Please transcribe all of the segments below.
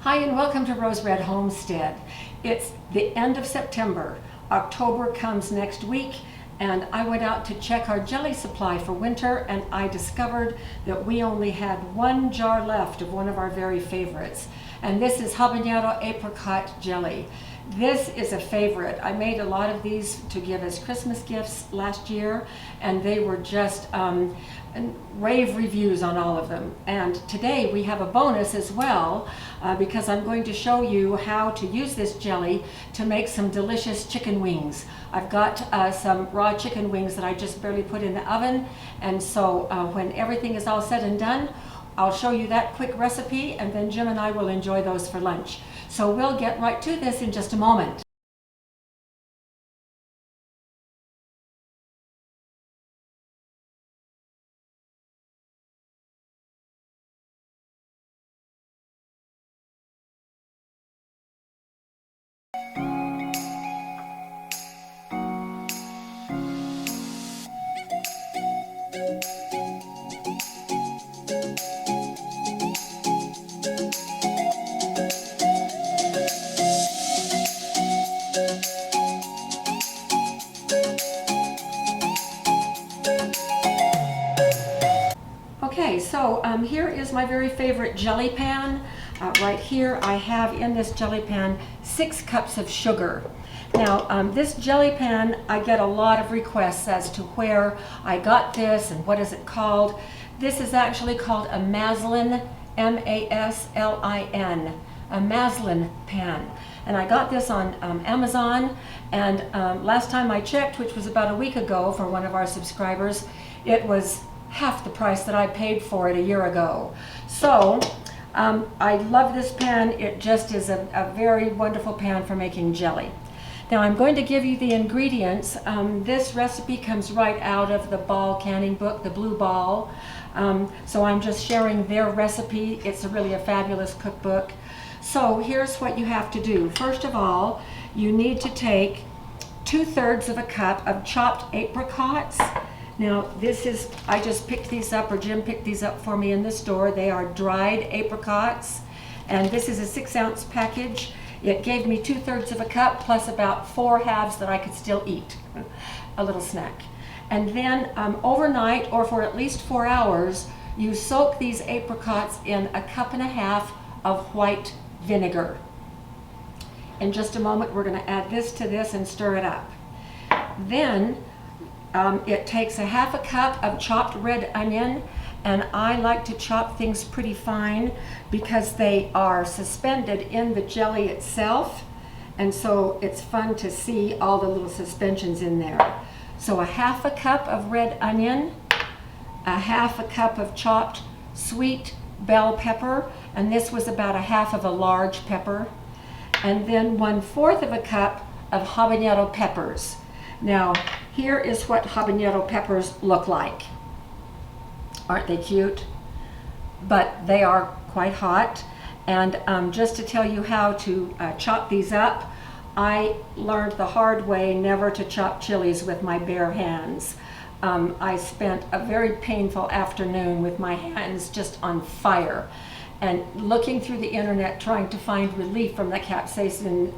Hi and welcome to Rose Red Homestead. It's the end of September. October comes next week and I went out to check our jelly supply for winter and I discovered that we only had one jar left of one of our very favorites. And this is Habanero Apricot jelly. This is a favorite. I made a lot of these to give as Christmas gifts last year and they were just rave reviews on all of them. And today we have a bonus as well because I'm going to show you how to use this jelly to make some delicious chicken wings. I've got some raw chicken wings that I just barely put in the oven, and so when everything is all said and done, I'll show you that quick recipe and then Jim and I will enjoy those for lunch. So we'll get right to this in just a moment. Okay, so here is my very favorite jelly pan. Right here I have in this jelly pan 6 cups of sugar. Now this jelly pan, I get a lot of requests as to where I got this and what is it called. This is actually called a Maslin, M-A-S-L-I-N, a Maslin pan. And I got this on Amazon, and last time I checked, which was about a week ago for one of our subscribers, it was half the price that I paid for it a year ago. So I love this pan. It just is a very wonderful pan for making jelly. Now I'm going to give you the ingredients. This recipe comes right out of the Ball canning book, the Blue Ball. So I'm just sharing their recipe. It's really a fabulous cookbook. So here's what you have to do. First of all, you need to take 2/3 of a cup of chopped apricots. Now this is, I just picked these up, or Jim picked these up for me in the store. They are dried apricots, and this is a 6-ounce package. It gave me 2/3 of a cup plus about 4 halves that I could still eat, a little snack. And then overnight, or for at least 4 hours, you soak these apricots in 1.5 cups of white vinegar. In just a moment, we're going to add this to this and stir it up. Then it takes 1/2 cup of chopped red onion, and I like to chop things pretty fine because they are suspended in the jelly itself, and so it's fun to see all the little suspensions in there. So 1/2 cup of red onion, 1/2 cup of chopped sweet bell pepper, and this was about 1/2 of a large pepper, and then 1/4 of a cup of habanero peppers. Now, here is what habanero peppers look like. Aren't they cute? But they are quite hot. And just to tell you how to chop these up, I learned the hard way never to chop chilies with my bare hands. I spent a very painful afternoon with my hands just on fire and looking through the internet trying to find relief from the capsaicin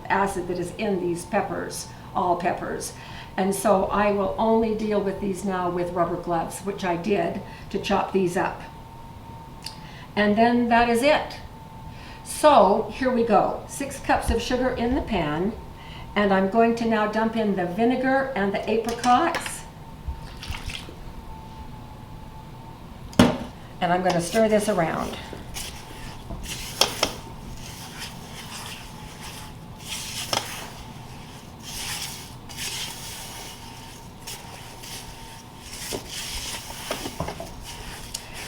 acid that is in these peppers, all peppers. And so I will only deal with these now with rubber gloves, which I did to chop these up. And then that is it. So here we go. 6 cups of sugar in the pan, and I'm going to now dump in the vinegar and the apricots. And I'm going to stir this around.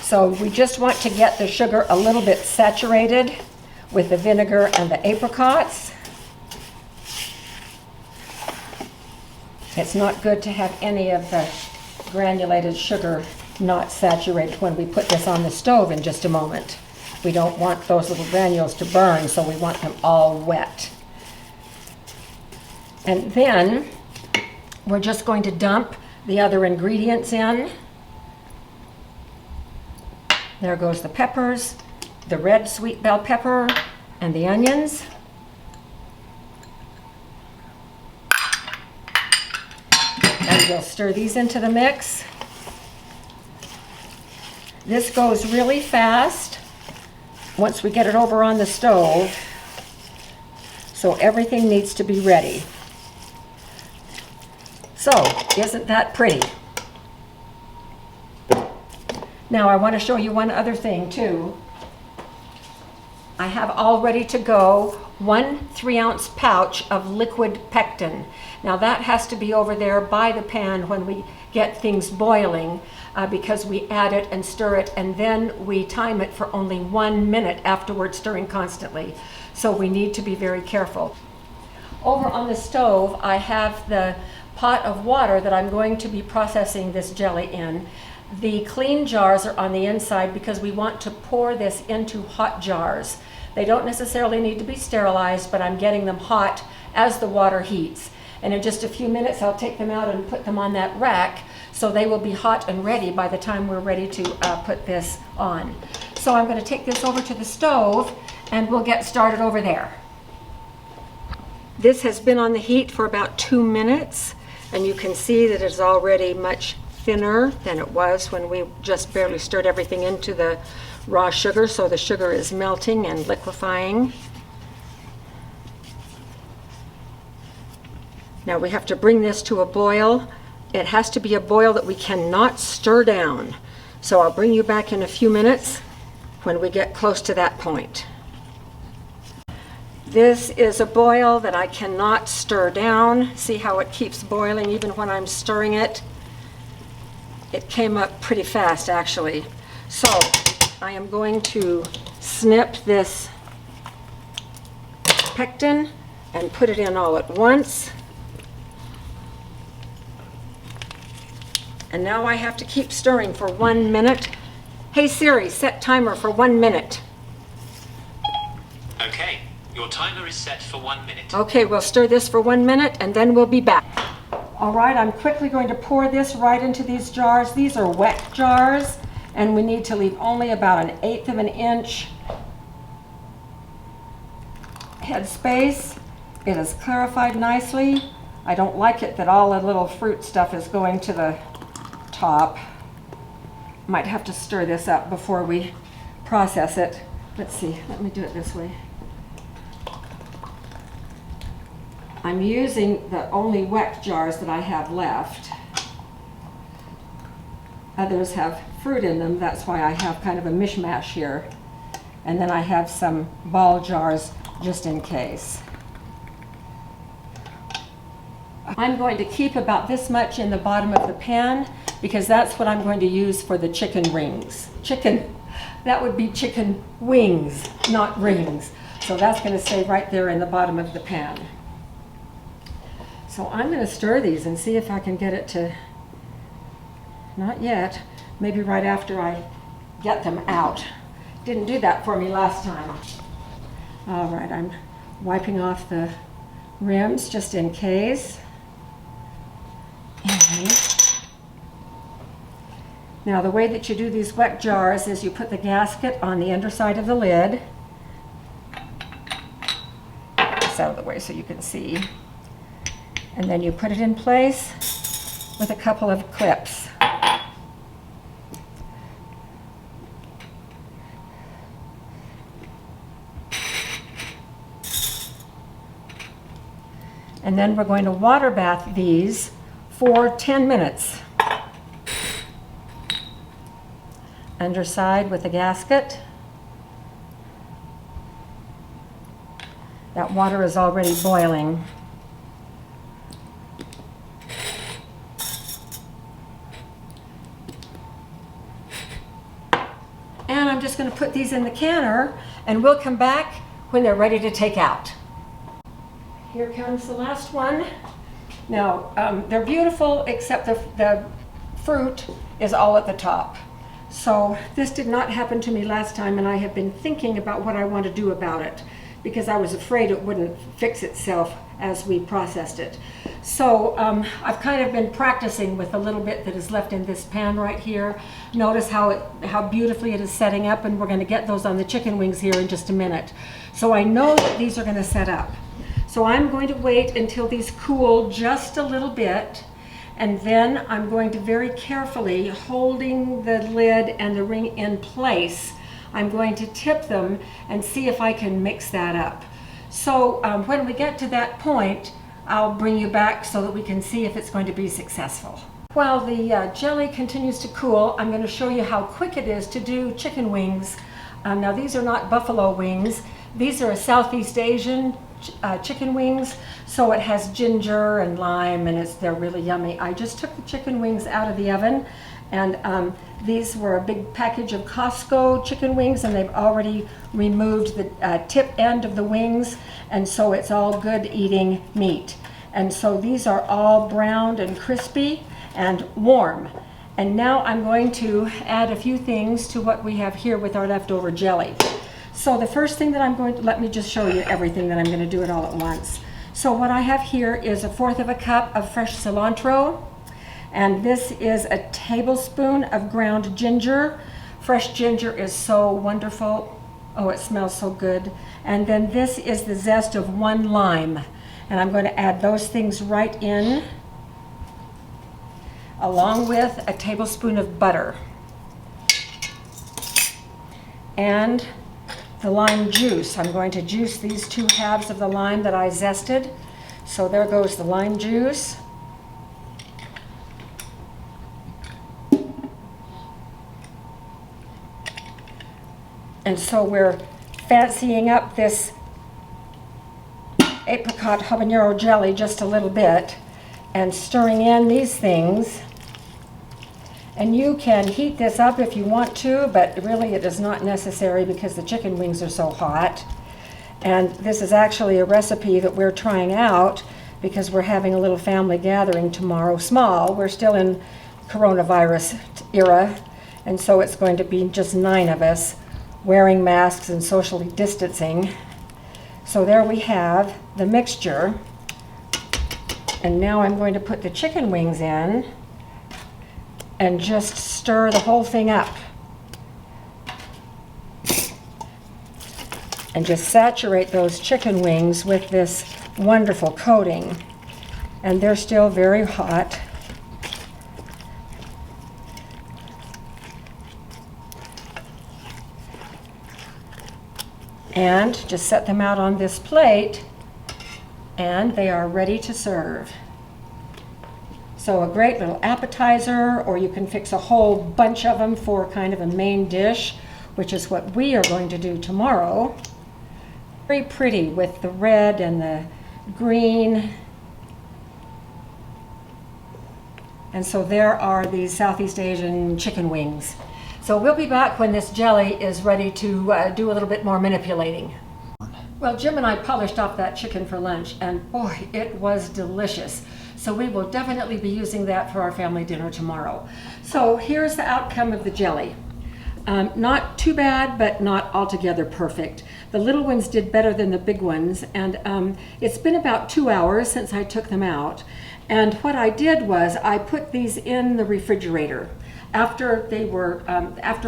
So we just want to get the sugar a little bit saturated with the vinegar and the apricots. It's not good to have any of the granulated sugar not saturated when we put this on the stove in just a moment. We don't want those little granules to burn, so we want them all wet. And then we're just going to dump the other ingredients in. There goes the peppers, the red sweet bell pepper, and the onions. And we'll stir these into the mix. This goes really fast once we get it over on the stove, so everything needs to be ready. So, isn't that pretty? Now I want to show you one other thing too. I have all ready to go 1 3-ounce pouch of liquid pectin. Now that has to be over there by the pan when we get things boiling, because we add it and stir it, and then we time it for only 1 minute afterwards, stirring constantly. So we need to be very careful. Over on the stove, I have the pot of water that I'm going to be processing this jelly in. The clean jars are on the inside because we want to pour this into hot jars. They don't necessarily need to be sterilized, but I'm getting them hot as the water heats. And in just a few minutes, I'll take them out and put them on that rack, so they will be hot and ready by the time we're ready to put this on. So I'm going to take this over to the stove and we'll get started over there. This has been on the heat for about 2 minutes, and you can see that it's already much thinner than it was when we just barely stirred everything into the raw sugar, so the sugar is melting and liquefying. Now we have to bring this to a boil. It has to be a boil that we cannot stir down. So I'll bring you back in a few minutes when we get close to that point. This is a boil that I cannot stir down. See how it keeps boiling even when I'm stirring it? It came up pretty fast actually. So I am going to snip this pectin and put it in all at once. And now I have to keep stirring for 1 minute. Hey Siri, set timer for 1 minute. Okay, your timer is set for 1 minute. Okay, we'll stir this for 1 minute and then we'll be back. All right, I'm quickly going to pour this right into these jars. These are wet jars, and we need to leave only about 1/8 of an inch head space. It is clarified nicely. I don't like it that all the little fruit stuff is going to the top. Might have to stir this up before we process it. Let's see, let me do it this way. I'm using the only wet jars that I have left. Others have fruit in them, that's why I have kind of a mishmash here. And then I have some ball jars just in case. I'm going to keep about this much in the bottom of the pan because that's what I'm going to use for the chicken rings. That would be chicken wings, not rings. So that's going to stay right there in the bottom of the pan. So I'm going to stir these and see if I can get it to, not yet, maybe right after I get them out. Didn't do that for me last time. All right, I'm wiping off the rims just in case. Now the way that you do these wet jars is you put the gasket on the underside of the lid. This out of the way so you can see. And then you put it in place with a couple of clips. And then we're going to water bath these for 10 minutes. Underside with a gasket. That water is already boiling. And I'm just going to put these in the canner and we'll come back when they're ready to take out. Here comes the last one. Now, they're beautiful except the fruit is all at the top. So this did not happen to me last time, and I have been thinking about what I want to do about it because I was afraid it wouldn't fix itself as we processed it. So I've kind of been practicing with a little bit that is left in this pan right here. Notice how beautifully it is setting up, and we're going to get those on the chicken wings here in just a minute. So I know that these are going to set up. So I'm going to wait until these cool just a little bit, and then I'm going to very carefully, holding the lid and the ring in place, I'm going to tip them and see if I can mix that up. So when we get to that point, I'll bring you back so that we can see if it's going to be successful. While the jelly continues to cool, I'm going to show you how quick it is to do chicken wings. Now these are not buffalo wings. These are a Southeast Asian chicken wings, so it has ginger and lime, and they're really yummy. I just took the chicken wings out of the oven, and these were a big package of Costco chicken wings, and they've already removed the tip end of the wings, and so it's all good eating meat. And so these are all browned and crispy and warm. And now I'm going to add a few things to what we have here with our leftover jelly. So the first thing that I'm going to, let me just show you everything that I'm going to do it all at once. So what I have here is 1/4 cup of fresh cilantro, and this is a tablespoon of ground ginger. Fresh ginger is so wonderful. Oh, it smells so good. And then this is the zest of 1 lime, and I'm going to add those things right in, along with a tablespoon of butter and the lime juice. I'm going to juice these 2 halves of the lime that I zested. So there goes the lime juice. And so we're fancying up this apricot habanero jelly just a little bit and stirring in these things. And you can heat this up if you want to, but really it is not necessary because the chicken wings are so hot. And this is actually a recipe that we're trying out because we're having a little family gathering tomorrow. Small, we're still in coronavirus era, and so it's going to be just 9 of us wearing masks and socially distancing. So there we have the mixture. And now I'm going to put the chicken wings in and just stir the whole thing up. And just saturate those chicken wings with this wonderful coating. And they're still very hot. And just set them out on this plate, and they are ready to serve. So a great little appetizer, or you can fix a whole bunch of them for kind of a main dish, which is what we are going to do tomorrow. Very pretty with the red and the green. And so there are these Southeast Asian chicken wings. So we'll be back when this jelly is ready to do a little bit more manipulating. Well, Jim and I polished off that chicken for lunch, and boy, it was delicious. So we will definitely be using that for our family dinner tomorrow. So here's the outcome of the jelly. Not too bad, but not altogether perfect. The little ones did better than the big ones, and it's been about 2 hours since I took them out. And what I did was I put these in the refrigerator after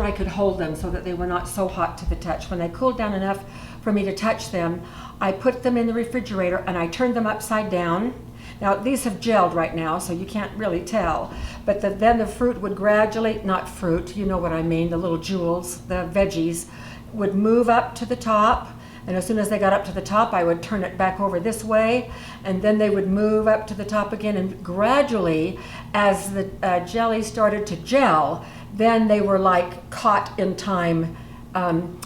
I could hold them so that they were not so hot to the touch. When they cooled down enough for me to touch them, I put them in the refrigerator and I turned them upside down. Now these have gelled right now, so you can't really tell, but then the fruit would gradually, not fruit, you know what I mean, the little jewels, the veggies, would move up to the top, and as soon as they got up to the top, I would turn it back over this way, and then they would move up to the top again, and gradually, as the jelly started to gel, then they were like caught in time,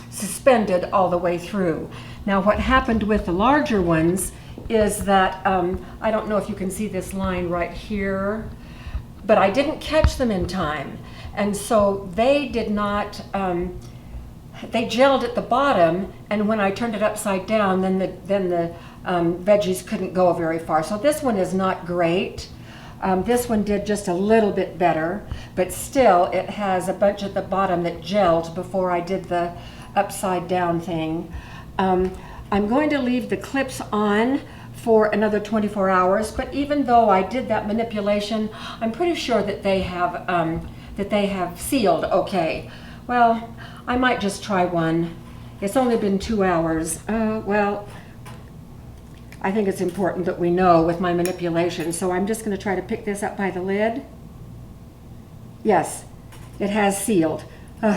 suspended all the way through. Now what happened with the larger ones is that, I don't know if you can see this line right here, but I didn't catch them in time. And so they did not, they gelled at the bottom, and when I turned it upside down, then the veggies couldn't go very far. So this one is not great. This one did just a little bit better, but still it has a bunch at the bottom that gelled before I did the upside down thing. I'm going to leave the clips on for another 24 hours. But even though I did that manipulation, I'm pretty sure that they have sealed okay. Well, I might just try one. It's only been 2 hours. Well, I think it's important that we know with my manipulation. So I'm just going to try to pick this up by the lid. Yes, it has sealed.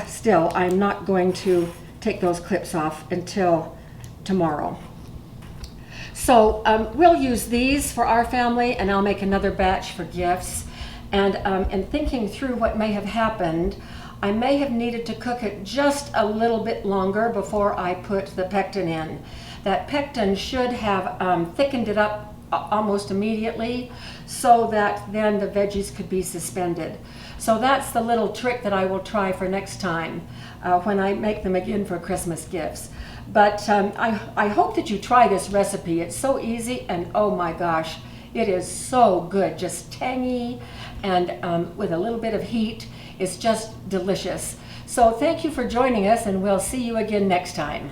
Still, I'm not going to take those clips off until tomorrow. So we'll use these for our family, and I'll make another batch for gifts. And in thinking through what may have happened, I may have needed to cook it just a little bit longer before I put the pectin in. That pectin should have thickened it up almost immediately so that then the veggies could be suspended. So that's the little trick that I will try for next time when I make them again for Christmas gifts. But I hope that you try this recipe. It's so easy, and oh my gosh, it is so good. Just tangy and with a little bit of heat. It's just delicious. So thank you for joining us, and we'll see you again next time.